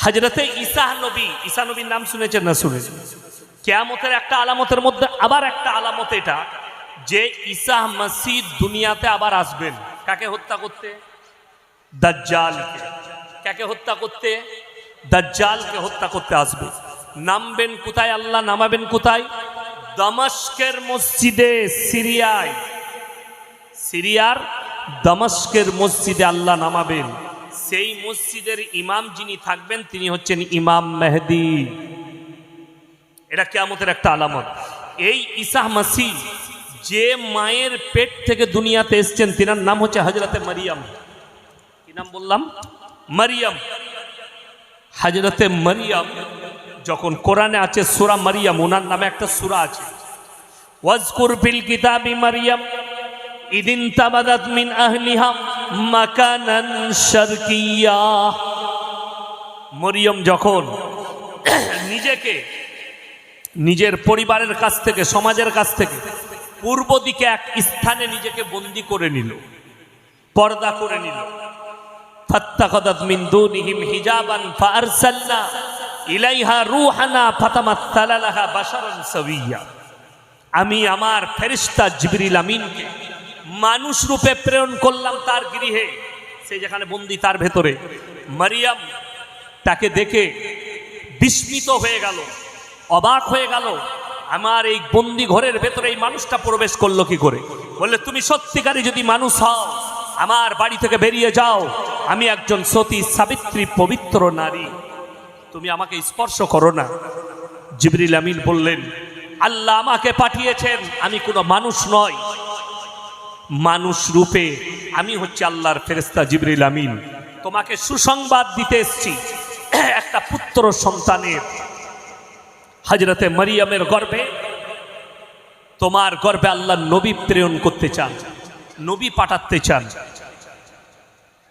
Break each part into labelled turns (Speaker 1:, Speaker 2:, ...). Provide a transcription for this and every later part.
Speaker 1: হযরতে ঈসা নবীর নাম শুনেছেন না? শুনেছেন। কিয়ামতের একটা আলামতের মধ্যে আবার একটা আলামত এটা যে ঈসা মসিহ দুনিয়াতে আবার আসবেন। কাকে হত্যা করতে? দাজ্জালকে। কাকে হত্যা করতে? দাজ্জালকে হত্যা করতে আসবে। নামবেন কোথায়? আল্লাহ নামাবেন কোথায়? দামাস্কের মসজিদে, সিরিয়ার দামাস্কের মসজিদে আল্লাহ নামাবেন। সেই মসজিদের ইমাম যিনি থাকবেন তিনি হচ্ছেন ইমাম মেহেদী। এটা কিয়ামতের একটা আলামত। এই ঈসা মসিহ যে মায়ের পেট থেকে দুনিয়াতে এসেছেন তিনার নাম হচ্ছে হযরতে মারিয়াম। কি নাম বললাম? মারিয়াম। হযরতে মারিয়াম যখন কোরআনে আছে সূরা মারিয়াম, ওনার নামে একটা সূরা আছে, ওয়াজকুর ফিল কিতাবি মারিয়াম ইদিন তাবাদাত মিন আহলিহা মাকানান শারকিয়্যা। মরিয়ম যখন নিজেকে নিজের পরিবারের কাছ থেকে, সমাজের কাছ থেকে পূর্ব দিকে এক স্থানে নিজেকে বন্দী করে নিল, পর্দা করে নিল। ফাত্তাখাযাত মিন দুনিহিম হিজাবান ফাআরসালনা ইলাইহা রূহানা ফাতামাসসালা লাহা বাশারান সাওয়িয়্যা। আমি আমার ফেরেশতা জিবরিল আমিনকে মানুষ রূপে প্রেরণ করলাম তার গৃহে, সে যেখানে বন্দী তার ভেতরে। মারিয়াম তাকে দেখে বিস্মিত হয়ে গেল, অবাক হয়ে গেল, আমার এই বন্দি ঘরের ভেতরে এই মানুষটা প্রবেশ করলো কি করে? বললে তুমি সত্যিকারই যদি মানুষ হও আমার বাড়ি থেকে বেরিয়ে যাও, আমি একজন সতী সাবিত্রী পবিত্র নারী, তুমি আমাকে স্পর্শ করো না। জিবরিল আমিন বললেন আল্লাহ আমাকে পাঠিয়েছেন, আমি কোনো মানুষ নই, মানুষ রূপে আমি হচ্ছে আল্লাহর ফেরেশতা জিবরিল আমিন, তোমাকে সুসংবাদ দিতে এসেছি একটা পুত্র সন্তানের। হযরতে মারিয়ামের গর্ভে, তোমার গর্ভে আল্লাহ নবী প্রেরণ করতে চান, নবী পাঠাতে চান।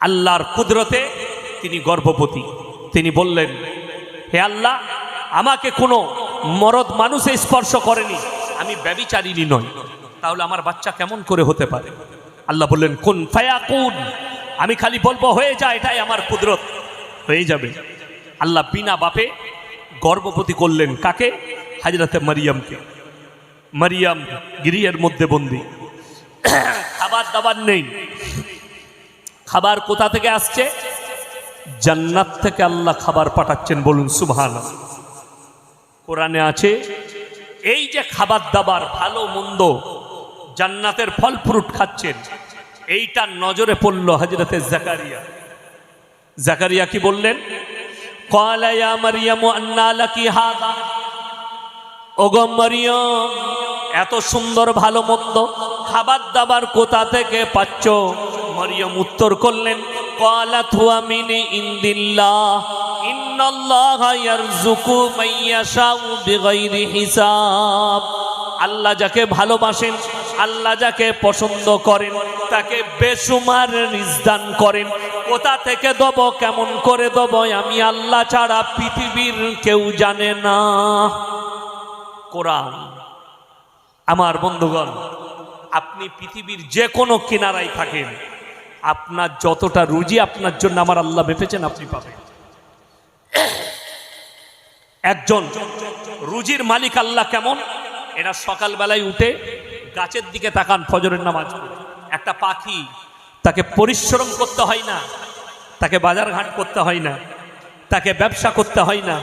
Speaker 1: আল্লাহর কুদরতে তিনি গর্ভবতী। তিনি বললেন হে আল্লাহ, আমাকে কোনো মরদ মানুষে স্পর্শ করেনি, আমি ব্যভিচারিণী নই, তাহলে আমার বাচ্চা কেমন করে হতে পারে? আল্লাহ বললেন কুন ফায়াকুন, আমি খালি বলবো হয়ে যায়, এটাই আমার কুদরত, হয়ে যাবে। আল্লাহ বিনা বাপে গর্ভবতী করলেন কাকে? হযরতে মারিয়ামকে। মারিয়াম গৃহের মধ্যে বন্দী, খাবার দাবার নেই। খাবার কোথা থেকে আসছে? জান্নাত থেকে আল্লাহ খাবার পাঠাচ্ছেন, বলুন সুবহানাল্লাহ। কোরআনে আছে এই যে খাবার দাবার ভালো মন্দ জান্নাতের ফল ফ্রুট খাচ্ছেন, এইটা নজরে পড়ল হযরতে জাকারিয়া কি বললেন? ক্বালা ইয়া মারইয়ামু আন্না লাকি হাযা, ওগো মারইয়াম এত সুন্দর ভালো মন্দ খাবার দাবার কোথা থেকে পাচ্ছ? মারইয়াম উত্তর করলেন ক্বালাত হুয়া মিন ইনদিল্লাহ ইন্নাল্লাহা ইয়ারযুকু মান ইয়াশাউ বিগাইরি হিসাব। আল্লাহ যাকে ভালোবাসেন, আল্লাহ যাকে পছন্দ করেন তাকে বেশুমার রিজক দান করেন। কোথা থেকে দেব, কেমন করে দেব, আমি আল্লাহ ছাড়া পৃথিবীর কেউ জানে না। কোরআন। আমার বন্ধুগণ, আপনি পৃথিবীর যে কোনো কিনারায় থাকেন, আপনার যতটা রুজি আপনার জন্য আমার আল্লাহ মেপেছেন আপনি পাবেন। একজন রুজির মালিক আল্লাহ কেমন, এরা সকালবেলায় উঠে গাছের দিকে তাকান, ফজরের নামাজ পড়ে। একটা পাখি, তাকে পরিশ্রম করতে হয় না, তাকে বাজারঘাট করতে হয় না, তাকে ব্যবসা করতে হয় না,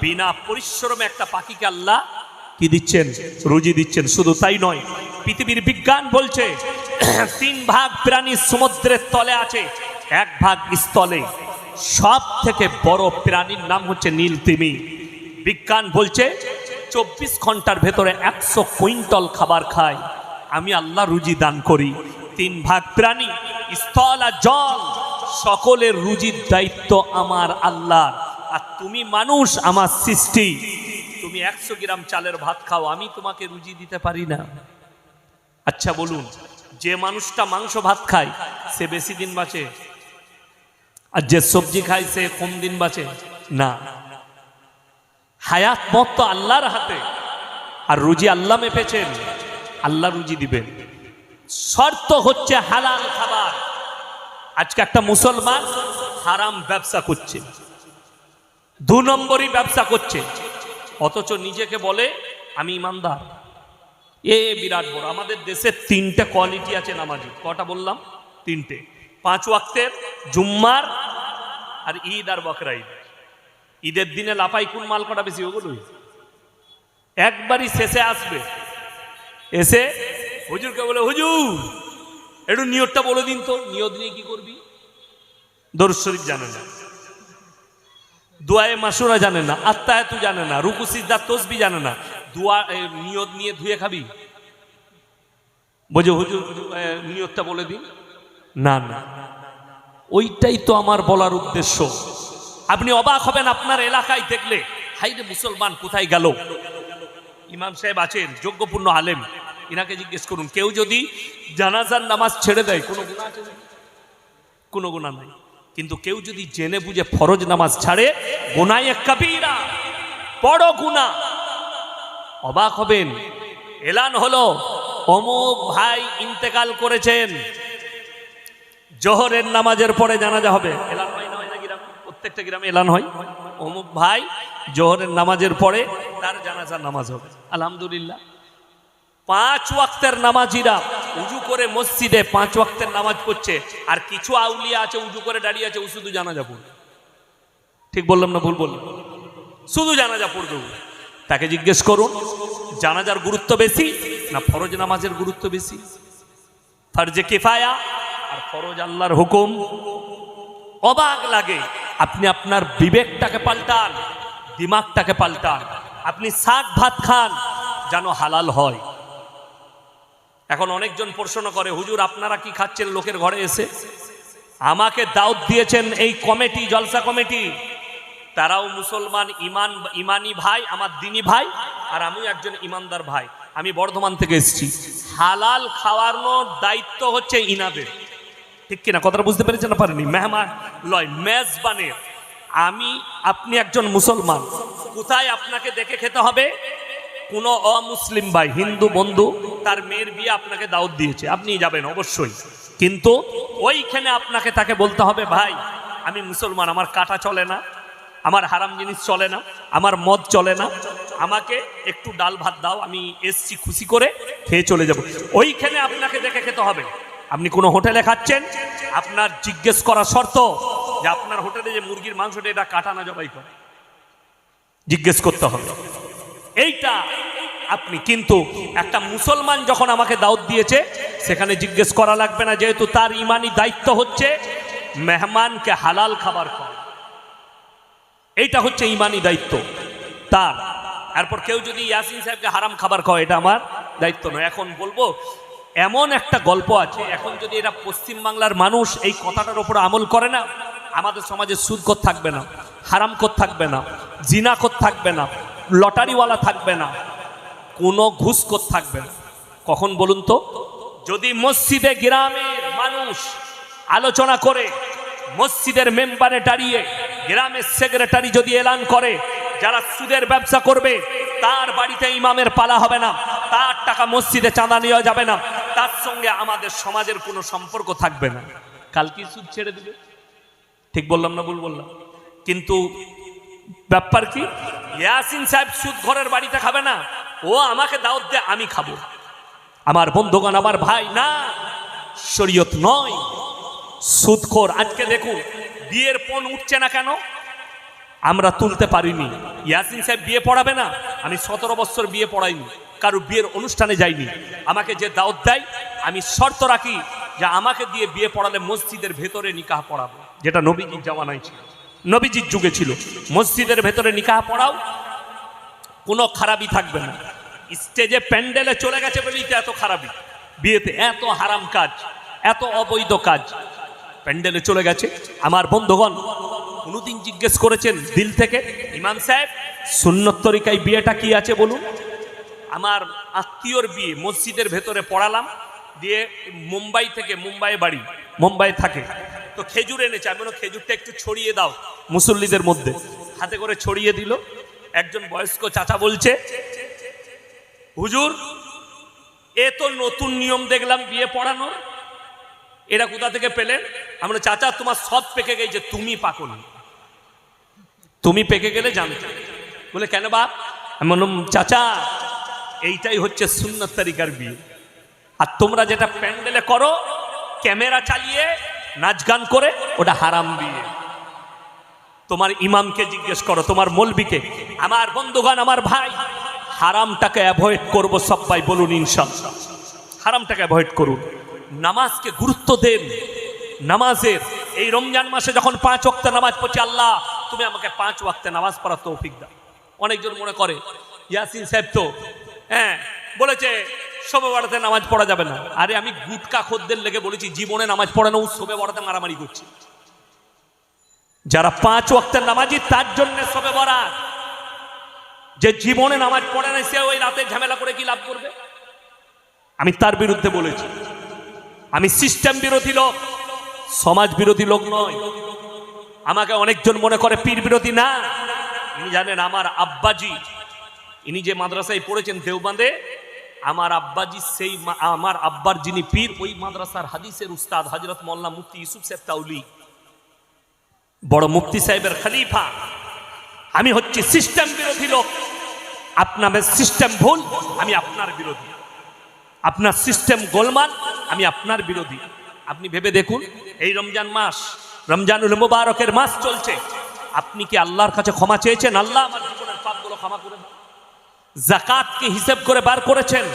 Speaker 1: বিনা পরিশ্রমে একটা পাখিকে আল্লাহ কি দিচ্ছেন? রুজি দিচ্ছেন। শুধু তাই নয়, পৃথিবীর বিজ্ঞান বলছে 3 ভাগ প্রাণী সমুদ্রের তলে আছে, 1 ভাগ স্থলে। সব থেকে বড় প্রাণীর নাম হচ্ছে নীলতিমি। বিজ্ঞান বলছে 24 ঘন্টার ভেতরে 100 কুইন্টাল খাবার খায়। আমি আল্লাহ রুজি দান করি। 3 ভাগ প্রাণী, স্থল আর জল, সকলের রুজির দায়িত্ব আমার আল্লাহ। আর তুমি মানুষ, আমার সৃষ্টি। তুমি 100 গ্রাম চালের ভাত খাও, আমি তোমাকে রুজি দিতে পারি না। আচ্ছা বলুন, যে মানুষটা মাংস ভাত খায় সে বেশি দিন বাঁচে, আর যে সবজি খায় সে কম দিন বাঁচে না। হায়াত মত তো আল্লাহর হাতে, আর রুজি আল্লাহ মেপেছেন, আল্লাহ রুজি দিবেন। শর্ত হচ্ছে হালাল খাবার। আজকে একটা মুসলমান হারাম ব্যবসা করছে, 2 নম্বরই ব্যবসা করছে, অথচ নিজেকে বলে আমি ইমানদার। বিরাট বড়। আমাদের দেশে 3টে কোয়ালিটি আছে নামাজি। কটা বললাম? 3টে। 5 ওয়াক্তের, জুম্মার, আর ঈদ আর বকরা ঈদ। ঈদের দিনে লাফাই কোন মাল কটা বেশি? ওগুলোই। একবারই শেষে আসবে, এসে হুজুরকে বলে, হুজুর একটু নিয়তটা বলে দিন তো। নিয়ত নিয়ে কি করবি? দরুদ শরীফ জানে না, দুআয়ে মাসুরা জানে না, আত্তায়াতু জানে না, রুকু সিজদা তাসবিহ জানে না, নিয়ত নিয়ে ধুয়ে খাবি? বুঝো হুজুর নিয়তটা বলে দিন। না না, ওইটাই তো আমার বলার উদ্দেশ্য। আপনি অবাক হবেন আপনার এলাকায় দেখলে, হাইরে মুসলমান কোথায় গেল? ইমাম সাহেব আছেন, যোগ্যপূর্ণ আলেম, ইনাকে জিজ্ঞেস করুন, কেউ যদি জানাজার নামাজ ছেড়ে দেয় কোনো গুনাহ আছে? কোনো গুনাহ নাই। কিন্তু কেউ যদি জেনে বুঝে ফরজ নামাজ ছাড়ে, গুনায়ে কাবীরা, বড় গুনাহ। অবাক হবেন, এলান হলো অমুক ভাই ইন্তেকাল করেছেন, জোহরের নামাজের পরে জানাজা হবে। এলান হয় না? হয় না গ্রামে? প্রত্যেকটা গ্রামে এলান হয়, অমুক ভাই জোহরের নামাজের পরে তার জানাজার নামাজ হবে। আলহামদুলিল্লাহ, 5 ওয়াক্তের নামাজিরা উজু করে মসজিদে 5 ওয়াক্তের নামাজ পড়ছে, আর কিছু আউলিয়া আছে উজু করে দাঁড়িয়ে আছে, ও শুধু জানাজা পড়বে। ঠিক বললাম না ভুল বললাম? শুধু জানাজা পড়বে। তাকে জিজ্ঞেস করুন, জানাজার গুরুত্ব বেশি না ফরজ নামাজের গুরুত্ব বেশি? ফরজে কিফায়া আর ফরজ আল্লাহর হুকুম। অবাক লাগে। আপনি আপনার বিবেকটাকে পাল্টান, দিমাগটাকে পাল্টান। আপনি শাক ভাত খান যেন হালাল হয়। এখন অনেকজন প্রশ্ন করে, হুজুর আপনারা কি খাচ্ছেন লোকের ঘরে এসে? আমাকে দাওয়াত দিয়েছেন এই কমিটি, জলসা কমিটি, তারাও মুসলমান, ইমানি ভাই, আমার দিনী ভাই, আর আমিও একজন ইমানদার ভাই। আমি বর্ধমান থেকে এসেছি। হালাল খাওয়ানোর দায়িত্ব হচ্ছে ইনাদের, ঠিক কিনা? কথাটা বুঝতে পেরেছেন না? পারেনি? মেহমান লয়, মেজবানের। আপনি একজন মুসলমান, কোথায় আপনাকে দেখে খেতে হবে? কোনো অমুসলিম ভাই, হিন্দু বন্ধু, তার মেয়ের বিয়ে আপনাকে দাওয়াত দিয়েছে, আপনি যাবেন অবশ্যই, কিন্তু ওইখানে আপনাকে তাকে বলতে হবে, ভাই আমি মুসলমান, আমার কাটা চলে না, আমার হারাম জিনিস চলে না, আমার মদ চলে না, আমাকে একটু ডাল ভাত দাও, আমি এসছি খুশি করে, খেয়ে চলে যাব। ওইখানে আপনাকে দেখে খেতে হবে। আপনি কোনো হোটেলে খাচ্ছেন, আপনার জিজ্ঞেস করা শর্ত যে আপনার হোটেলে যে মুরগির মাংসটা এটা কাটা না জবাই করে, জিজ্ঞেস করতে হবে এইটা আপনি। কিন্তু একটা মুসলমান যখন আমাকে দাওয়াত দিয়েছে, সেখানে জিজ্ঞেস করা লাগবে না, যেহেতু তার ইমানি দায়িত্ব হচ্ছে মেহমানকে হালাল খাবার খাওয়া। এইটা হচ্ছে ইমানি দায়িত্ব তার। এরপর কেউ যদি ইয়াসিন সাহেবকে হারাম খাবার খাওয়া, এটা আমার দায়িত্ব নয়। এখন বলবো, এমন একটা গল্প আছে, এখন যদি এটা পশ্চিমবাংলার মানুষ এই কথাটার উপর আমল করে না, আমাদের সমাজে সুদখোর থাকবে না, হারামখোর থাকবে না, জিনাখোর থাকবে না, লটারিওয়ালা থাকবে না, কোনো ঘুষখোর থাকবে না। কখন বলুন তো? যদি মসজিদে গ্রামের মানুষ আলোচনা করে, মসজিদের মেম্বারে দাঁড়িয়ে গ্রামের সেক্রেটারি যদি এলান করে, যারা সুদের ব্যবসা করবে তার বাড়িতে ইমামের পালা হবে না, তার টাকা মসজিদে চাঁদা নেওয়া যাবে না, তার সঙ্গে আমাদের সমাজের কোনো সম্পর্ক থাকবে না, কালকে সুদ ছেড়ে দিবে। ঠিক বললাম না ভুল বললাম? কিন্তু ব্যাপার কি, ইয়াসিন সাহেব সুদ ঘরের বাড়িতে খাবে না, ও আমাকে দাওয়াত দে, আমি খাবো। আমার বন্ধুগণ, আমার ভাই, না, শরীয়ত নয়। সুদখোর। আজকে দেখুন বিয়ের পণ উঠছে না কেন? আমরা তুলতে পারিনি। ইয়াসিন সাহেব বিয়ে পড়াবে না? আমি 17 বছর বিয়ে পড়াইনি, কারো বিয়ের অনুষ্ঠানে যাইনি। আমাকে যে দাওয়াত দেয়, আমি শর্ত রাখি যে আমাকে দিয়ে বিয়ে পড়ালে মসজিদের ভেতরে নিকাহ পড়াবো, যেটা নবীজির জামানায় ছিল, নবীজির যুগে ছিল। মসজিদের ভেতরে নিকাহ পড়াও, কোনো খারাপই থাকবে না। স্টেজে প্যান্ডেলে চলে গেছে বলেই তো এত খারাপই, বিয়েতে এত হারাম কাজ, এত অবৈধ কাজ প্যান্ডেলে চলে গেছে। আমার বন্ধুগণ, কোনোদিন জিজ্ঞেস করেছেন দিল থেকে, ইমাম সাহেব সুন্নত তরিকায় বিয়েটা কি আছে বলুন? আমার আত্মীয়র বিয়ে মসজিদের ভেতরে পড়ালাম, দিয়ে মুম্বাই থেকে, মুম্বাই বাড়ি, মুম্বাই থাকে, তো খেজুর এনেছে। আমি বললাম খেজুরটা একটু ছড়িয়ে দাও মুসল্লিদের মধ্যে। হাতে করে ছড়িয়ে দিল। একজন বয়স্ক চাচা বলছে, হুজুর এ তো নতুন নিয়ম দেখলাম বিয়ে পড়ানোর, এটা কোথা থেকে পেলেন? আমরা, চাচা তোমার সব পেকে গেছে, তুমি পাকোনি, তুমি পেকে গেলে জানতে। বলে কেন বাপ? আমি বললাম চাচা এইটাই হচ্ছে সুন্নত তরিকার বিয়ে। আর তোমরা যেটা প্যান্ডেলে করো ক্যামেরা চালিয়ে নাচ গান করে, ওটা হারাম বিয়ে। তোমার ইমামকে জিজ্ঞেস করো, তোমার মৌলবীকে। আমার বন্ধুগণ, আমার ভাই, হারামটাকে অ্যাভয়েড করবো সবাই বলুন ইনশাআল্লাহ। হারামটাকে অ্যাভয়েড করুন, নামাজকে গুরুত্ব দেন। নামাজের এই রমজান মাসে যখন 5 ওয়াক্ত নামাজ পড়ছি, আল্লাহ তুমি আমাকে 5 ওয়াক্তে নামাজ পড়ার তৌফিক দাও। অনেকজন মনে করে ইয়াসিন সাহেব তো বলেছে শবে বরাতে নামাজ পড়া যাবে না। আরে আমি গুটকা খদ্দের লেগে বলেছি জীবনে নামাজ পড়ে না, ও শবে বরাতে মারামারি করছে। যারা 5 ওয়াক্তের নামাজি তার জন্য শবে বরাত। যে জীবনে নামাজ পড়ে না সে ওই রাতে ঝামেলা করে কি লাভ করবে? আমি তার বিরুদ্ধে বলেছি। আমি সিস্টেম বিরোধী লোক, সমাজ বিরোধী লোক নয়। আমাকে অনেকজন মনে করে পীর বিরোধী। না, ইনি জানেন আমার আব্বাজি, ইনি যে মাদ্রাসায় পড়েছেন দেওবন্দে, আমার আব্বাজি সেই আমার আব্বার যিনি পীর, ওই মাদ্রাসার হাদিসের উস্তাদ হযরত মাওলানা মুফতি ইউসুফ সাহেব তাউলি, বড় মুফতি সাহেবের খলিফা। আমি হচ্ছি সিস্টেম বিরোধী লোক। আপনাদের সিস্টেম ভুল, আমি আপনার বিরোধী। আপনার সিস্টেম গোলমাল, আমি আপনার বিরোধী। আপনি ভেবে দেখুন, এই রমজান মাস, রমজানুল মুবারকের মাস চলছে, আপনি কি আল্লাহর কাছে ক্ষমা চেয়েছেন? আল্লাহ আমার জীবনের পাপগুলো ক্ষমা করে দাও। যাকাতকে হিসাব করে বার করেছেন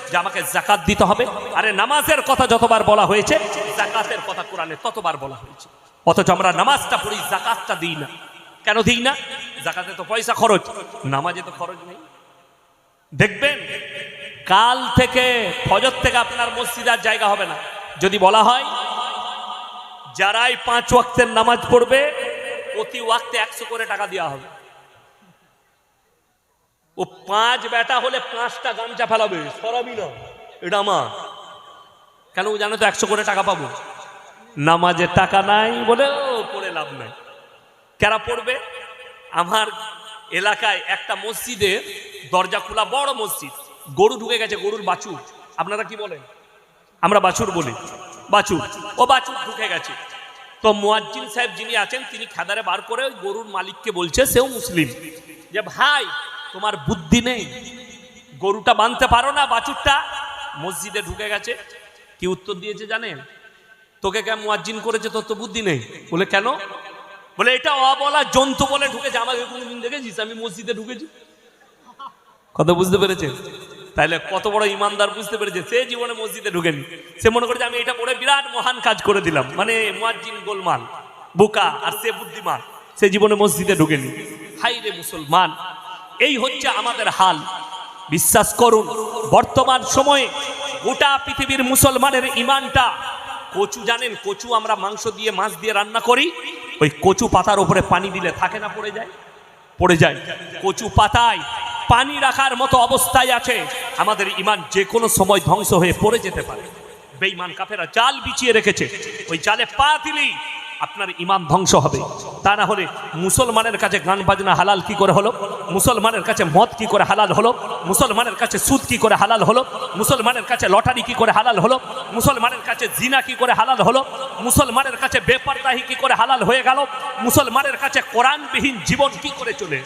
Speaker 1: যে আমাকে যাকাত দিতে হবে। আরে নামাজের কথা যতবার বলা হয়েছে, যাকাতের কথা কোরআনে ততবার বলা হয়েছে। অথচ আমরা নামাজটা পড়ি, যাকাতটা দিই না। কেন দিই না? যাকাতে তো পয়সা খরচ, নামাজে তো খরচ নেই। দেখবেন কাল থেকে ফজর থেকে আপনার মসজিদে আর জায়গা হবে না। যদি বলা হয় যারাই 5 ওয়াক্তের নামাজ পড়বে প্রতি ওয়াক্তে 100 করে টাকা দেওয়া হবে। ও 5 বেটা হলে 5টা গামছা ফেলাবে, সরাবি না, এটা আমার। কেন? জানো তো 100 করে টাকা পাবো। নামাজে টাকা নাই বলে পড়ে লাভ নাই। কারা পড়বে? আমার এলাকায় একটা মসজিদে দরজা খোলা, বড় মসজিদ, গরু ঢুকে গেছে, গরুর বাছুর। আপনারা কি বলেন? আমরা বাছুর বলি, বাছুর। ও বাছুর ঢুকে গেছে। তো মুয়াজ্জিন সাহেব যিনি আছেন তিনি খাদারে বার করে ওই গরুর মালিককে বলছে, সেও মুসলিম, যে ভাই তোমার বুদ্ধি নেই, গরুটা বাঁধতে পারো না, বাছুরটা মসজিদে ঢুকে গেছে। কি উত্তর দিয়েছে জানেন? তোকে কে মুয়াজ্জিন করেছে? তোর তো বুদ্ধি নেই। বলে কেন? বলে এটা অবলা জন্তু বলে ঢুকেছে। আমাকে কোনদিন দেখেছিস আমি মসজিদে ঢুকেছি? কথা বুঝতে পেরেছেন? তাহলে কত বড় ইমানদার, বুঝতে পেরেছে? সে জীবনে মসজিদে ঢুকেনি। সে মনে করেছে আমি এটা পড়ে বিরাট মহান কাজ করে দিলাম। মানে মুয়াজ্জিন গোলমাল, বোকা, আর সে বুদ্ধিমান। সে জীবনে মসজিদে ঢুকেনি। হাই রে মুসলমান, এই হচ্ছে আমাদের হাল। বিশ্বাস করুন, বর্তমান সময়ে গোটা পৃথিবীর মুসলমানের ইমানটা, কচু জানেন? কচু আমরা মাংস দিয়ে, মাছ দিয়ে রান্না করি। ওই কচু পাতার উপরে পানি দিলে থাকে না, পড়ে যায়? পড়ে যায়। কচু পাতায় পানি রাখার মতো অবস্থায় আছে আমাদের ইমান, যে কোনো সময় ধ্বংস হয়ে পড়ে যেতে পারে। বেঈমান কাফেরা জাল বিছিয়ে রেখেছে, ওই জালে পা দিলেই আপনার ইমান ধ্বংস হবে। তা না হলে মুসলমানের কাছে গান বাজনা হালাল কি করে হলো? মুসলমানের কাছে মদ কি করে হালাল হলো? মুসলমানের কাছে সুদ কি করে হালাল হলো? মুসলমানের কাছে লটারি কি করে হালাল হলো? মুসলমানের কাছে জিনা কি করে হালাল হলো? মুসলমানের কাছে বেপরদাহি কি করে হালাল হয়ে গেল? মুসলমানের কাছে কোরআনবিহীন জীবন কি করে চলে?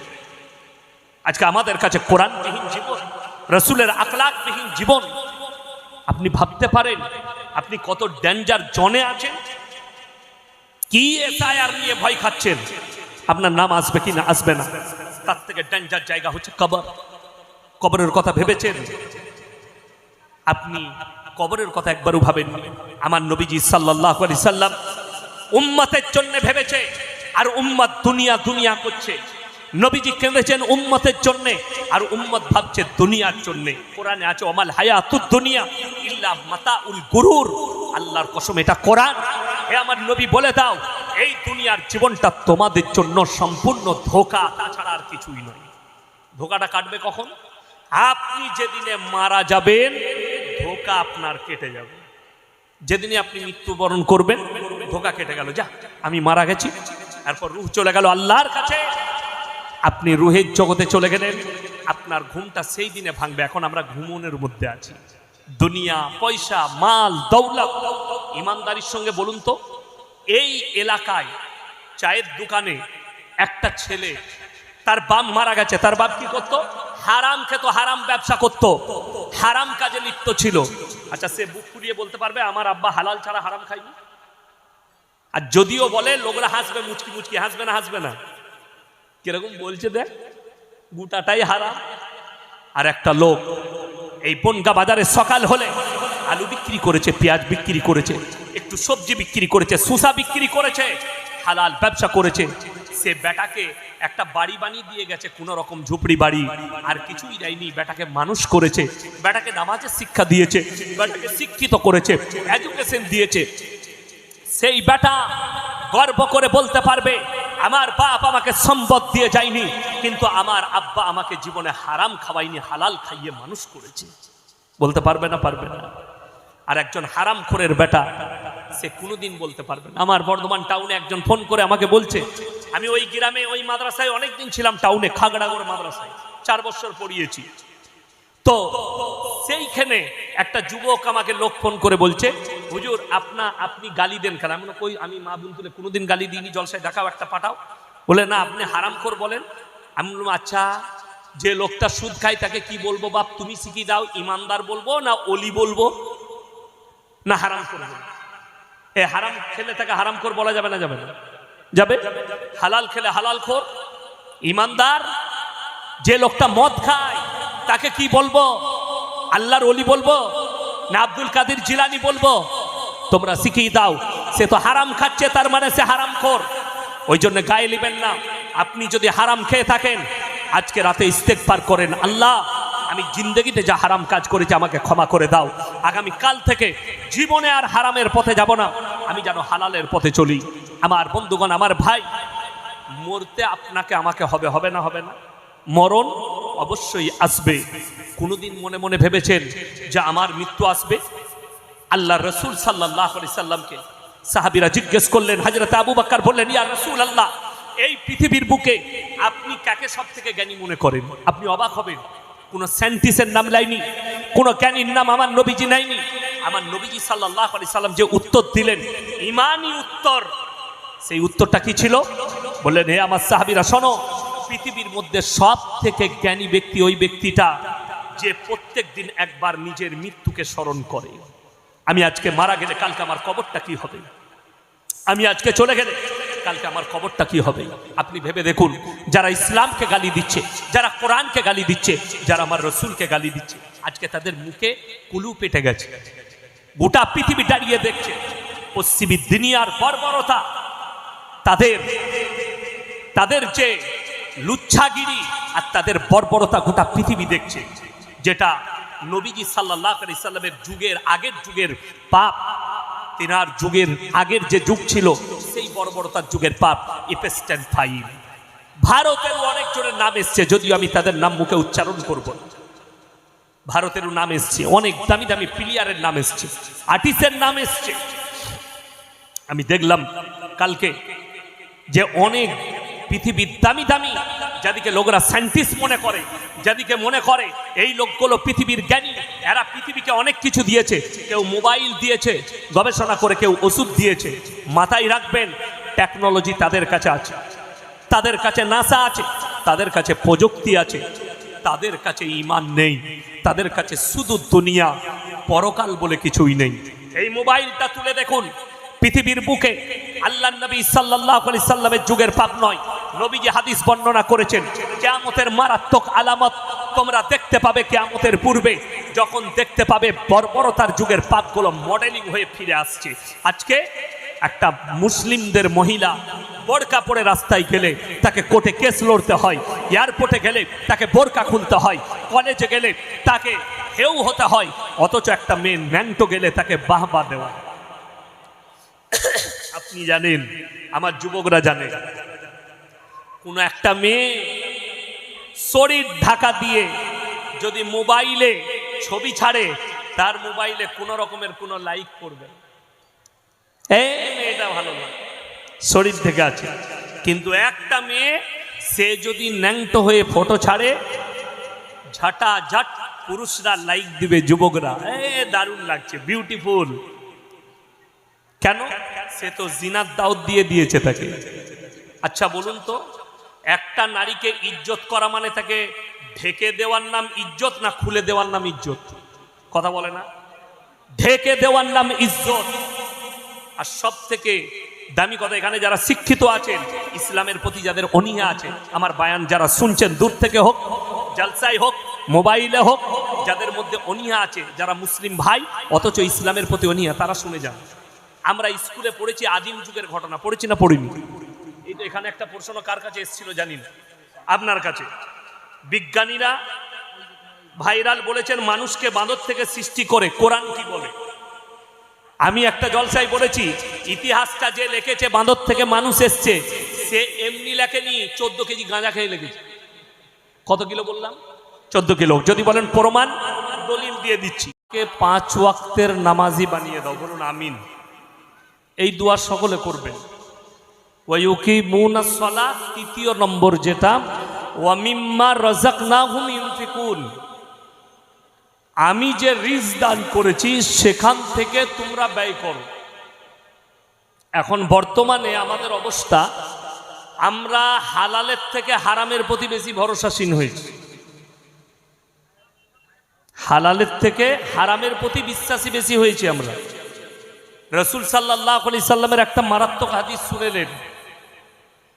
Speaker 1: আজকে আমাদের কাছে কোরআনবিহীন জীবন, রাসূলের আখলাকবিহীন জীবন। আপনি ভাবতে পারেন আপনি কত ডেঞ্জার জোনে আছেন। কি এসআইআর নিয়ে ভয় খাচ্ছেন? আপনার নাম আসবে কি না আসবে না, তার থেকে ডেঞ্জার জায়গা হচ্ছে কবর। কবরের কথা ভেবেছেন? আপনি কবরের কথা একবারও ভাবেন? আমার নবীজি সাল্লাল্লাহু আলাইহি সাল্লাম উম্মতের জন্য ভেবেছে, আর উম্মত দুনিয়া দুনিয়া করছে। নবীজি কেঁদেছেন উম্মতের জন্য, আর উম্মত ভাবছে দুনিয়ার জন্য। কোরআনে আছে ওমাল হায়াতুদ দুনিয়া ইল্লা মাতাউল গুরুর। আল্লাহর কসম, এটা কোরআন। হে আমার নবী বলে দাও, এই দুনিয়ার জীবনটা তোমাদের জন্য সম্পূর্ণ ধোঁকা, তাছাড়া আর কিছুই নয়। ধোঁকাটা কাটবে কখন? আপনি যেদিনে মারা যাবেন, ধোঁকা আপনার কেটে যাবে। যেদিনে আপনি মৃত্যুবরণ করবেন, ধোঁকা কেটে গেল, যা আমি মারা গেছি। তারপর রূহ চলে গেল আল্লাহর কাছে, আপনি রুহের জগতে চলে গেলেন। আপনার ঘুমটা সেই দিনে ভাঙবে। এখন আমরা ঘুমনের মধ্যে আছি। দুনিয়া, পয়সা, মাল, দৌলত। ইমানদারির সঙ্গে বলুন তো, এই এলাকায় চায়ের দোকানে একটা ছেলে, তার বাপ মারা গেছে, তার বাপ কি করতো? হারাম খেত, হারাম ব্যবসা করতো, হারাম কাজে লিপ্ত ছিল। আচ্ছা, সে বুক ফুলিয়ে বলতে পারবে আমার আব্বা হালাল ছাড়া হারাম খায়নি? আর যদিও বলে, লোকরা হাসবে, মুচকি মুচকি হাসবে না? হাসবে না? কিরকম বলছে দেখ, গোটাটাই হারাম। আর একটা লোক এই বনগা বাজারে সকাল হলে আলু বিক্রি করেছে, পেঁয়াজ বিক্রি করেছে, একটু সবজি বিক্রি করেছে, শসা বিক্রি করেছে, হালাল ব্যবসা করেছে। সে বেটাকে একটা বাড়ি বানিয়ে দিয়ে গেছে, কোন রকম ঝুপড়ি বাড়ি, আর কিছুই দেয়নি। বেটাকে মানুষ করেছে, বেটাকে নামাজের শিক্ষা দিয়েছে, বেটাকে শিক্ষিত করেছে, এডুকেশন দিয়েছে। সেই বেটা গর্ব করে বলতে পারবে আমার বাপ আমাকে সম্পদ দিয়ে যায়নি, কিন্তু আমার আব্বা আমাকে জীবনে হারাম খাওয়াইনি, হালাল খাইয়ে মানুষ করেছে। বলতে পারবে না? পারবে না। আর একজন হারামখোরের বেটা, সে কোনোদিন বলতে পারবে না। আমার বর্ধমান টাউনে একজন ফোন করে আমাকে বলছে, আমি ওই গ্রামে ওই মাদ্রাসায় অনেকদিন ছিলাম, টাউনে খাগড়াগড় মাদ্রাসায় 4 বছর পড়িয়েছি। তো সেইখানে একটা যুবক আমাকে লোক ফোন করে বলছে, হুজুর আপনি গালি দেন কেন? আমি কই, আমি মা বোন তুলে কোনোদিন গালি দিইনি, জলসায় দেখাও, একটা পাঠাও। বলে না, আপনি হারামখোর বলেন। আমি বললাম আচ্ছা, যে লোকটা সুদ খায় তাকে কি বলবো বাপ? তুমি শিখিয়ে দাও, ইমানদার বলবো না ওলি বলবো না হারামখোর বলবো? হারাম খেলে তাকে হারামখোর বলা যাবে না? যাবে না? যাবে। হালাল খেলে হালালখোর। ইমানদার যে লোকটা মদ খায় তাকে কি বলবো? আল্লাহর ওলি বলবো না আব্দুল কাদের জিলানি বলবো? তোমরা শিখিয়ে দাও। সে তো হারাম খাচ্ছে, তার মানে সে হারামখোর। ওই জন্য গায়ে নেবেন না। আপনি যদি হারাম খেয়ে থাকেন, আজকে রাতে ইস্তেগফার করেন, আল্লাহ আমি জিন্দগিতে যা হারাম কাজ করেছি আমাকে ক্ষমা করে দাও। আগামী কাল থেকে জীবনে আর হারামের পথে যাব না, আমি যেন হালালের পথে চলি। আমার বন্ধুগণ, আমার ভাই, মরতে আপনাকে আমাকে হবে, হবে না? হবে না? মরণ অবশ্যই আসবে। কোনোদিন মনে মনে ভেবেছেন যে আমার মৃত্যু আসবে? আল্লাহ রসুল সাল্লাল্লাহু আলাইহি সাল্লামকে সাহাবীরা জিজ্ঞেস করলেন, হযরত আবু বকর বললেন, ইয়া রাসূলুল্লাহ, এই পৃথিবীর বুকে আপনি কাকে সব থেকে জ্ঞানী মনে করেন? আপনি অবাক হবেন, কোন সায়েন্টিস্টের নাম লাইনি, কোন জ্ঞানীর নাম আমার নবীজি নাইনি। আমার নবীজি সাল্লাল্লাহু আলাইহি সাল্লাম যে উত্তর দিলেন, ঈমানি উত্তর, সেই উত্তরটা কি ছিল? বললেন, হে আমার সাহাবীরা শোনো, পৃথিবীর মধ্যে সব থেকে জ্ঞানী ব্যক্তি ওই ব্যক্তিটা যে প্রত্যেক দিন একবার নিজের মৃত্যুকে স্মরণ করে। আমি আজকে মারা গেলে কালকে আমার কবরটা কি হবে? আমি আজকে চলে গেলে কালকে আমার কবরটা কি হবে? আপনি ভেবে দেখুন, যারা ইসলামকে গালি দিচ্ছে, যারা কোরআনকে গালি দিচ্ছে, যারা আমার রসুলকে গালি দিচ্ছে, আজকে তাদের মুখে কুলু পেটে গেছে। গোটা পৃথিবী দাঁড়িয়ে দেখছে পশ্চিমী দুনিয়ার বর্বরতা, তাদের যে লুচ্ছাগিরি আর তাদের বর্বরতা গোটা পৃথিবী দেখছে। যেটা নবীজি সাল্লাল্লাহু আলাইহি সাল্লামের যুগের আগের যুগের পাপ, তিনার যুগের আগের যে যুগ ছিল সেই বর্বরতার যুগের পাপ ইপেস্টেন ফাইল। ভারতের অনেক জনের নাম এসছে, যদিও আমি তাদের নাম মুখে উচ্চারণ করব না। ভারতেরও নাম এসছে, অনেক দামি দামি প্লেয়ারের নাম এসছে, আর্টিস্টের নাম এসছে। আমি দেখলাম কালকে যে অনেক পৃথিবীর দামি দামি, যাদিকে লোকরা সায়েন্টিস্ট মনে করে, যাদিকে মনে করে এই লোকগুলো পৃথিবীর জ্ঞানী, এরা পৃথিবীকে অনেক কিছু দিয়েছে। কেউ মোবাইল দিয়েছে গবেষণা করে, কেউ ওষুধ দিয়েছে। মাথায় রাখবেন, টেকনোলজি তাদের কাছে আছে, তাদের কাছে নাসা আছে, তাদের কাছে প্রযুক্তি আছে, তাদের কাছে ঈমান নেই। তাদের কাছে শুধু দুনিয়া, পরকাল বলে কিছুই নেই। এই মোবাইলটা তুলে দেখুন, পৃথিবীর বুকে আল্লাহর নবী সাল্লাল্লাহু আলাইহি সাল্লামের যুগের পাপ নয়। নবীজি হাদিস বর্ণনা করেছেন, কিয়ামতের মারাত্মক আলামত তোমরা দেখতে পাবে কিয়ামতের পূর্বে, যখন দেখতে পাবে বর্বরতার যুগের পাপগুলো মডেলিং হয়ে ফিরে আসছে। আজকে একটা মুসলিমদের মহিলা বোরকা পরে রাস্তায় গেলে তাকে কোর্টে কেস লড়তে হয়, এয়ারপোর্টে গেলে তাকে বোরকা খুলতে হয়, কলেজে গেলে তাকে হেউ হতে হয়, অথচ একটা মেয়ে ন্যাংটো গেলে তাকে বাহবা দেওয়া। আপনি জানেন, আমার যুবকরা জানে, কোন একটা মেয়ে শরীর ঢাকা দিয়ে যদি মোবাইলে ছবি ছাড়ে, তার মোবাইলে কোন রকমের কোন লাইক করবে, এই মেয়েটা ভালো না, শরীর থেকে আছে। কিন্তু একটা মেয়ে, সে যদি ন্যাংটো হয়ে ফটো ছাড়ে, ঝাঁটা ঝাট পুরুষরা লাইক দিবে, যুবকরা দারুণ লাগছে, বিউটিফুল। কেন? সে তো জিনার দাওয়াত দিয়ে দিয়েছে তাকে। আচ্ছা বলুন তো, একটা নারীকে ইজ্জত করা মানে তাকে ঢেকে দেওয়ার নাম ইজ্জত না খুলে দেওয়ার নাম ইজ্জত? কথা বলে না? ঢেকে দেওয়ার নাম ইজ্জত। আর সব থেকে দামি কথা, এখানে যারা শিক্ষিত আছেন, ইসলামের প্রতি যাদের অনীহা আছে, আমার বায়ান যারা শুনছেন দূর থেকে হোক, জালসায় হোক, মোবাইলে হোক, যাদের মধ্যে অনীহা আছে, যারা মুসলিম ভাই অথচ ইসলামের প্রতি অনীহা, তারা শুনে যান। আমরা স্কুলে পড়েছি আদিম যুগের ঘটনা, পড়েছি না পড়িনি? এই তো এখানে একটা প্রশ্ন কার কাছে এসেছিল জানি না, আপনার কাছে। বিজ্ঞানীরা ভাইরাল বলেছেন মানুষকে বাঁদর থেকে সৃষ্টি করে, কোরআন কি বলে? আমি একটা জলসায় বলেছি ইতিহাসটা যে লিখেছে বাঁদর থেকে মানুষ এসছে, সে এমনি লেখেনি, 14 কেজি গাঁজা খেয়ে লিখেছে। কত কিলো বললাম? 14 কিলো। যদি বলেন প্রমাণ, দলিল দিয়ে দিচ্ছি। 5 ওয়াক্তের নামাজি বানিয়ে দাও, বলুন আমিন। এই দোয়া সকলে করবেন। ওয়ায়ুকিমুনাস সালাত, তৃতীয় নম্বর যেটা, ওয়া মিম্মা রাযাকনাহুম ইউনফিকুন, আমি যে রিজক দান করেছি সেখান থেকে তোমরা ব্যয় করো। এখন বর্তমানে আমাদের অবস্থা, আমরা হালালের থেকে হারামের প্রতি বেশি ভরসাশীল হয়েছি। হালালের থেকে হারামের প্রতি বিশ্বাসী বেশি হয়েছে আমরা। রাসূল সাল্লাল্লাহু আলাইহি সাল্লামের একটা মারাত্মক হাদিস শুনেলেন,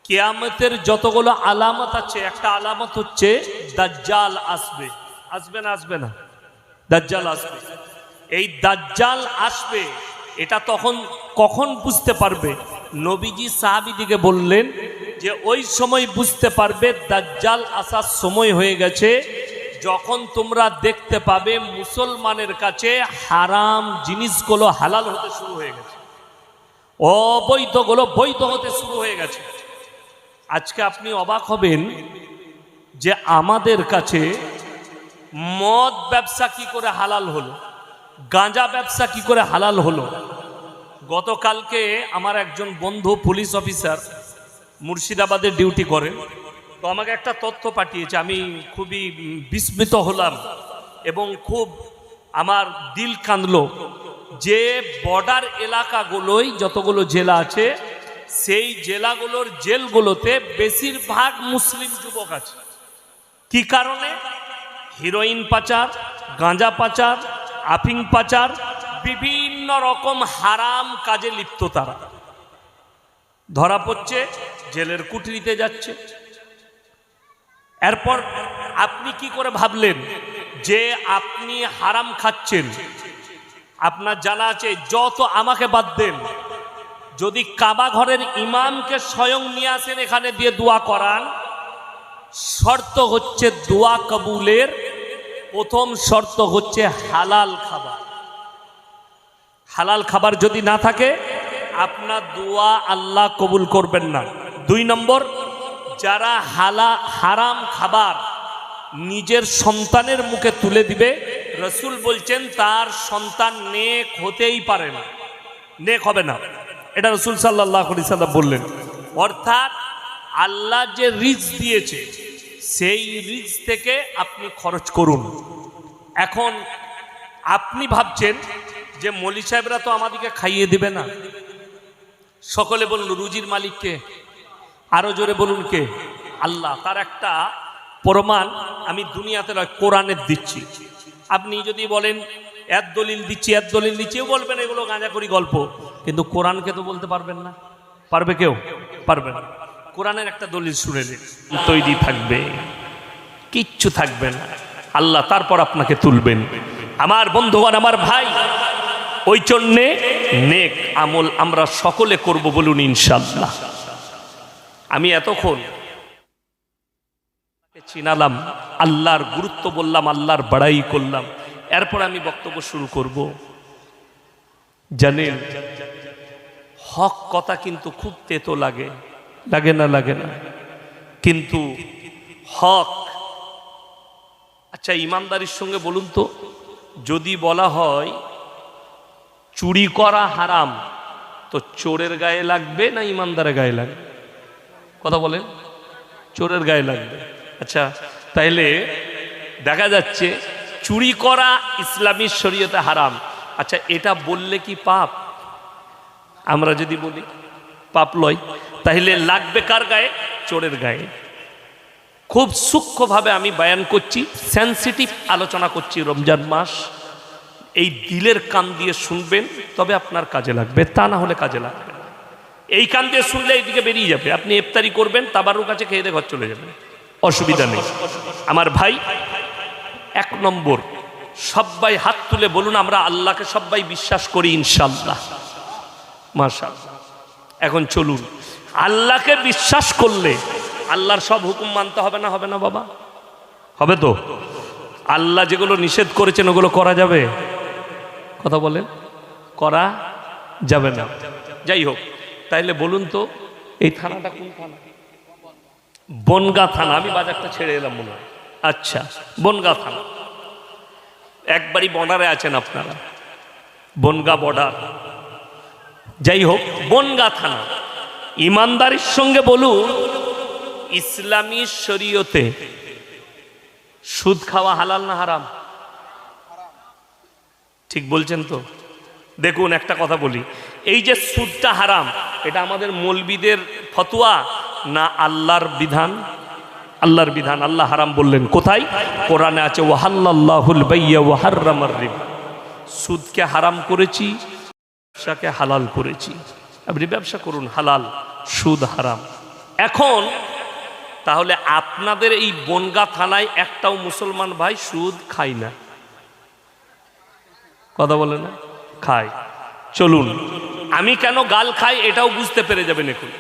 Speaker 1: কিয়ামতের যতগুলো আলামত আছে, একটা আলামত হচ্ছে দাজ্জাল আসবে। আসবে না? আসবে না? দাজ্জাল আসবে। এই দাজ্জাল আসবে, এটা তখন কখন বুঝতে পারবে? নবীজি সাহাবীদিকে বললেন যে ওই সময় বুঝতে পারবে দাজ্জাল আসার সময় হয়ে গেছে, যখন তোমরা দেখতে পাবে মুসলমানের কাছে হারাম জিনিসগুলো হালাল হতে শুরু হয়ে গেছে, অবৈধগুলো বৈধ হতে শুরু হয়ে গেছে। আজকে আপনি অবাক হবেন যে আমাদের কাছে মদ ব্যবসা কি করে হালাল হলো, গাঁজা ব্যবসা কি করে হালাল হলো। গতকালকে আমার একজন বন্ধু পুলিশ অফিসার মুর্শিদাবাদে ডিউটি করেন, তো আমাকে একটা তথ্য পাঠিয়েছে, আমি খুবই বিস্মিত হলাম এবং খুব আমার দিল কাঁদলো যে বর্ডার এলাকাগুলোই যতগুলো জেলা আছে, সেই জেলাগুলোর জেলগুলোতে বেশিরভাগ মুসলিম যুবক আছে। কি কারণে? হিরোইন পাচার, গাঁজা পাচার, আফিং পাচার, বিভিন্ন রকম হারাম কাজে লিপ্ত তারা। ধরা পড়ছে, জেলের কুঠরিতে যাচ্ছে। এরপর আপনি কি করে ভাবলেন যে আপনি হারাম খাচ্ছেন? আপনার জানা আছে, যত আমাকে বাদ দেন, যদি কাবা ঘরের ইমামকে স্বয়ং নিয়ে আসেন এখানে দিয়ে দোয়া করান, শর্ত হচ্ছে দোয়া কবুলের প্রথম শর্ত হচ্ছে হালাল খাবার। হালাল খাবার যদি না থাকে আপনার দোয়া আল্লাহ কবুল করবেন না। 2 নম্বর, যারা হারাম খাবার নিজের সন্তানের মুখে তুলে দিবে, রাসূল বলছেন তার সন্তান নেক হতেই পারে না, নেক হবে না। এটা রাসূল সাল্লাল্লাহু আলাইহি সাল্লাম বললেন। অর্থাৎ আল্লাহ যে রিজক দিয়েছে সেই রিজক থেকে আপনি খরচ করুন। এখন আপনি ভাবছেন যে মৌলী সাহেবরা তো আমাদেরকে খাইয়ে দিবে না। সকলে বলুন রুজির মালিক কে? আরো জোরে বলুন কে? আল্লাহ। তার একটা প্রমাণ আমি দুনিয়াতে নয়, কোরআনের দিচ্ছি। আপনি যদি বলেন এর দলিল দিচ্ছি, এর দলিল দিচ্ছিও বলবেন এগুলো গাঁজাখড়ি গল্প, কিন্তু কোরআনকে তো বলতে পারবেন না। পারবে কেউ? পারবে না। কোরআনের একটা দলিল শুনে নিন, তৈরি থাকবে, কিচ্ছু থাকবে না, আল্লাহ তারপর আপনাকে তুলবেন। আমার বন্ধুগণ, আমার ভাই, ওই জন্যে নেক আমল আমরা সকলে করব, বলুন ইনশাআল্লাহ। আমি এতক্ষণ চিনালাম, আল্লাহর গুরুত্ব বললাম, আল্লাহর বড়াই করলাম, এরপর আমি বক্তব্য শুরু করব। জানেন, হক কথা কিন্তু খুব তেতো লাগে, লাগে না? লাগে না? কিন্তু হক, আচ্ছা ইমানদারির সঙ্গে বলুন তো, যদি বলা হয় চুরি করা হারাম, তো চোরের গায়ে লাগবে না ইমানদারের গায়ে লাগবে? কথা বলেন। চোরের গায়ে লাগবে। আচ্ছা, তাইলে দেখা যাচ্ছে চুরি করা ইসলামী শরীয়তে হারাম। আচ্ছা, এটা বললে কি পাপ? আমরা যদি বলি পাপ লয়, তাহলে লাগবে কার গায়ে? চোরের গায়ে। খুব সূক্ষ্মভাবে আমি বয়ান করছি, সেন্সিটিভ আলোচনা করছি। রমজান মাস, এই দিলের কান দিয়ে শুনবেন, তবে আপনার কাজে লাগবে, তা না হলে কাজে লাগবে না। এই কান দিয়ে শুনলে এইদিকে বেরিয়ে যাবে, আপনি ইফতারি করবেন, তাবারুর কাছে খেয়ে দিয়ে ঘর চলে যাবেন, অসুবিধা নেই। আমার ভাই, 1 নম্বর, সবাই হাত তুলে বলুন আমরা আল্লাহকে সবাই বিশ্বাস করি ইনশাআল্লাহ, মাশাআল্লাহ। এখন চলুন, আল্লাহকে বিশ্বাস করলে আল্লাহর সব হুকুম মানতে হবে না? হবে না বাবা? হবে তো? আল্লাহ যেগুলো নিষেধ করেছেন ওগুলো করা যাবে? কথা বলেন, করা যাবে না। যাই হোক, তাইলে বলুন তো এই থানাটা কোন থানা? বনগাঁ থানা। আমি বাজারটা ছেড়ে এলাম মনে হয়। আচ্ছা, বনগাঁ থানা। একবারই বর্ডারে আছেন আপনারা, বনগাঁ বর্ডার। যাই হোক, বনগাঁ থানা। ইমানদারির সঙ্গে বলুন, ইসলামী শরীয়তে সুদ খাওয়া হালাল না হারাম? ঠিক বলছেন তো? দেখুন একটা কথা বলি, এই যে সুদটা হারাম, এটা আমাদের মৌলবীদের ফতোয়া না আল্লাহর বিধান? আল্লাহর বিধান। আল্লাহ হারাম বললেন কোথায়? কোরআনে আছে, ওয়াহাল্লাল্লাহুল বাইয়া ওয়া হাররামার রিবা। সুদকে হারাম করেছি, ব্যবসাকে হালাল করেছি। আপনি ব্যবসা করুন, হালাল, সুদ হারাম। এখন তাহলে আপনাদের এই বনগাঁ থানায় একটাও মুসলমান ভাই সুদ খায় না? কথা বলে না? খায়। চলুন, আমি কেন গাল খাই এটাও বুঝতে পেরে যাবেন এখন।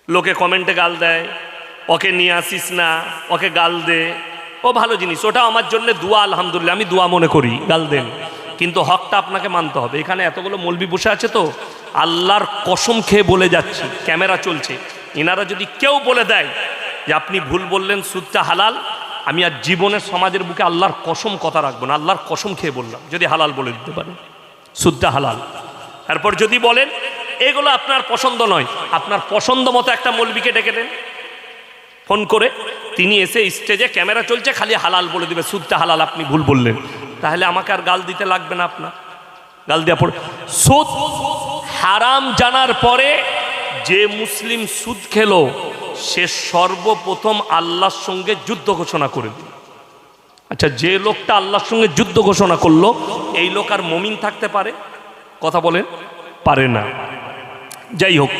Speaker 1: লোকে কমেন্টে গাল দেয়, ওকে নিয়ে আসিস না, ওকে গাল দে, ও ভালো জিনিস, ওটা আমার জন্য দোয়া, আলহামদুলিল্লাহ, আমি দোয়া মনে করি, গাল দেন, কিন্তু হকটা আপনাকে মানতে হবে। এখানে এতগুলো মৌলবি বসে আছে তো, আল্লাহর কসম খেয়ে বলে যাচ্ছি, ক্যামেরা চলছে, এনারা যদি কেউ বলে দেয় যে আপনি ভুল বললেন, সুদটা হালাল, আমি আর জীবনের সমাজের বুকে আল্লাহর কসম কথা রাখবো না। আল্লাহর কসম খেয়ে বললাম, যদি হালাল বলে দিতে পারে সুদটা হালাল। তারপর যদি বলেন এগুলো আপনার পছন্দ নয়, আপনার পছন্দ মতো একটা মৌলবিকে ডেকে দেন ফোন করে, তিনি এসে স্টেজে, ক্যামেরা চলছে, খালি হালাল বলে দিবে, সুদটা হালাল, আপনি ভুল বললেন, তাহলে আমাকে আর গাল দিতে লাগবে না। আপনার গাল দেওয়া পড়ে। সুদ হারাম জানার পরে যে মুসলিম সুদ খেলো, সে সর্বপ্রথম আল্লাহর সঙ্গে যুদ্ধ ঘোষণা করে দিল। আচ্ছা, যে লোকটা আল্লাহর সঙ্গে যুদ্ধ ঘোষণা করলো, এই লোক আর মুমিন থাকতে পারে? কথা বলেন, পারে না। যাই হোক,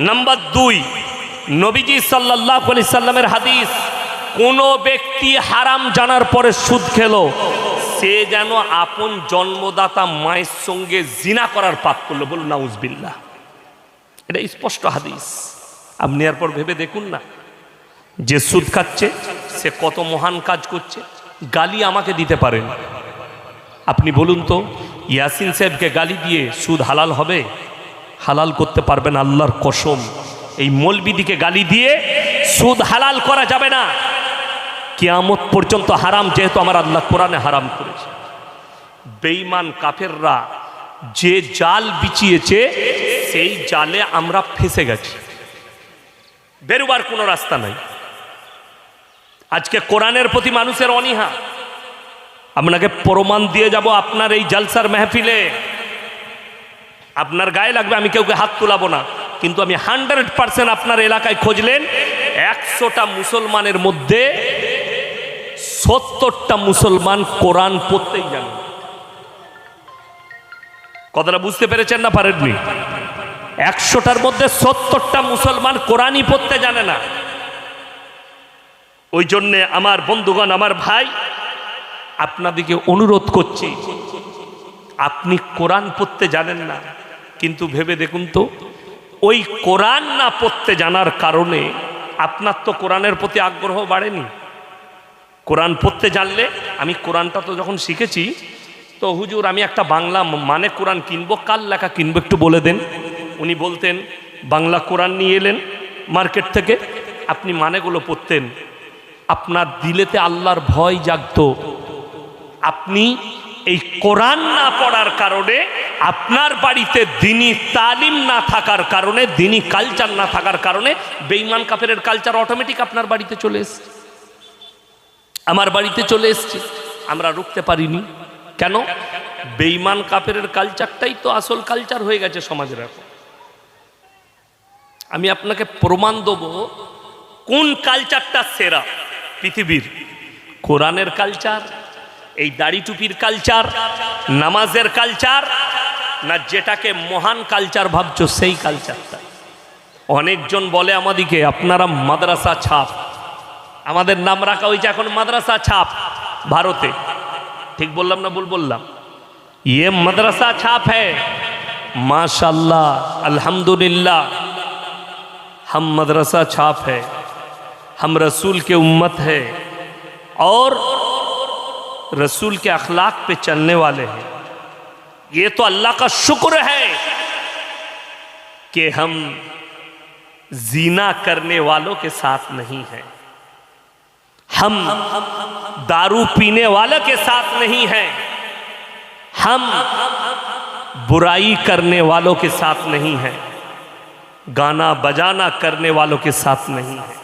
Speaker 1: নাম্বার 2, নবীজি সাল্লাল্লাহু আলাইহি সাল্লামের হাদিস, কোন ব্যক্তি হারাম জানার পরে সুদ খেলো, সে যেন আপন জন্মদাতা মায়ের সঙ্গে জিনা করার পাপ করলো। বলুন নাউজুবিল্লাহ। এটা স্পষ্ট হাদিস। আপনি এরপর ভেবে দেখুন না, যে সুদ খাচ্ছে সে কত মহান কাজ করছে। গালি আমাকে দিতে পারেন, আপনি বলুন তো, ইয়াসিন সাহেবকে গালি দিয়ে সুদ হালাল হবে? হালাল করতে পারবেন আল্লাহর কসম। এই মৌলবিদিকে গালি দিয়ে সুদ হালাল করা যাবে না, কিয়ামত পর্যন্ত হারাম, যেহেতু আমার আল্লাহ কোরআনে হারাম করেছে। বেঈমান কাফেররা যে জাল বিছিয়েছে, সেই জালে আমরা ফেসে গেছি, বেরোবার কোনো রাস্তা নাই। আজকে কোরআনের প্রতি মানুষের অনীহা, আপনাকে প্রমাণ দিয়ে যাব আপনার এই জালসার মেহফিলে। আপনার গায়ে লাগবে, আমি কেউকে হাত তোলাবো না, কিন্তু আমি 100% আপনার এলাকায় খুঁজলেন, 100টা মুসলমানের মধ্যে 70টা মুসলমান কোরআন পড়তেই জানে। কথাটা বুঝতে পেরেছেন না পারেননি? 100টার মধ্যে 70টা মুসলমান কোরআনই পড়তে জানে না। ওই জন্যে আমার বন্ধুগণ, আমার ভাই, আপনাদেরকে অনুরোধ করছি, আপনি কোরআন পড়তে জানেন না, কিন্তু ভেবে দেখুন তো, ওই কোরআন না পড়তে জানার কারণে আপনার তো কোরআনের প্রতি আগ্রহ বাড়েনি। কোরআন পড়তে জানলে, আমি কোরআনটা তো যখন শিখেছি, তো হুজুর আমি একটা বাংলা মানে কোরআন কিনবো, কার লেখা কিনবো একটু বলে দেন। উনি বলতেন বাংলা কোরআন নিয়ে এলেন মার্কেট থেকে, আপনি মানেগুলো পড়তেন, আপনার দিলেতে আল্লাহর ভয় জাগতো। আপনি এই কোরআন না পড়ার কারণে, আপনার বাড়িতে দ্বীনি তালিম না থাকার কারণে, দ্বীনি কালচার না থাকার কারণে, বেঈমান কাফেরের কালচার অটোমেটিক আপনার বাড়িতে চলে এসছে, আমার বাড়িতে চলে এসছে, আমরা রুখতে পারিনি। কেন? বেঈমান কাফেরের কালচারটাই তো আসল কালচার হয়ে গেছে সমাজের এখন। আমি আপনাকে প্রমাণ দেবো, কোন কালচারটা সেরা পৃথিবীর? কোরআনের কালচার, এই দাড়ি টুপির কালচার, নামাজের কালচার, না যেটাকে মহান কালচার ভাবছো সেই কালচারটা? অনেকজন বলে আমাদিকে আপনারা মাদ্রাসা ছাপ, আমাদের নাম রাখা হয়েছে এখন মাদ্রাসা ছাপ ভারতে। ঠিক বললাম না ভুল বললাম? ये मदरसा छाप है। माशाल्लाह अल्हम्दुलिल्लाह, हम मदरसा छाप है, हम रसूल के उम्मत है और रसूल के अखलाक पे चलने वाले हैं। ये तो अल्लाह का शुक्र है कि हम जीना करने वालों के साथ नहीं हैं, हम दारू पीने वालों के साथ नहीं हैं, हम बुराई करने वालों के साथ नहीं हैं, गाना बजाना करने वालों के साथ नहीं हैं।